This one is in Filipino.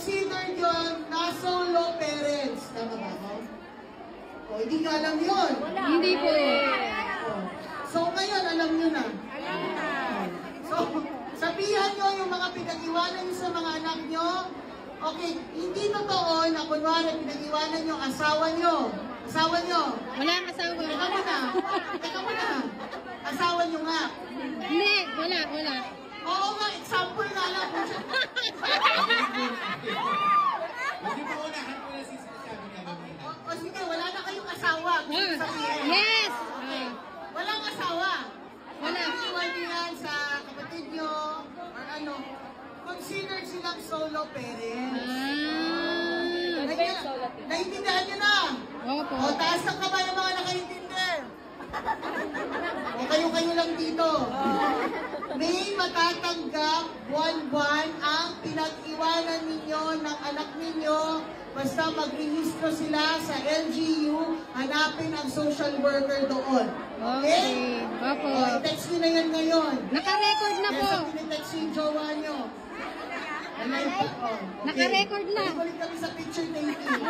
considered yun na solo parents. Tama ba ako? O, hindi nyo alam yun. Hindi po. So, ngayon, alam nyo na. So, sabihan nyo yung mga pinag-iwanan nyo sa mga anak nyo. Okay, hindi totoo na kunwari pinag-iwanan yung asawa nyo. Asawa nyo. Wala ang asawa. Teka muna. Teka muna. Asawa nyo nga. Hindi, wala. Oo nga, example nga lang. Hindi po unahan ko na sinasabi niya mamaya. O sige, wala na kayong asawa. Yes! Walang asawa. Wala. Iwan nyo yan sa kapatid nyo or ano. Considered silang solo parents. Naintindihan nyo na? Opo. O, taas ang kamay ng mga nakaintindi. O, kayo-kayo lang dito. May matatanggap buwan-buwan ang pinag-iwanan ninyo ng anak ninyo basta mag-rehistro sila sa LGU, hanapin ang social worker doon. Okay? Opo. O, i-text nyo na yan ngayon. Naka-record na po. Kaya sa pinitext yung jowa nyo. Naka-record na. Balik kami sa picture taking.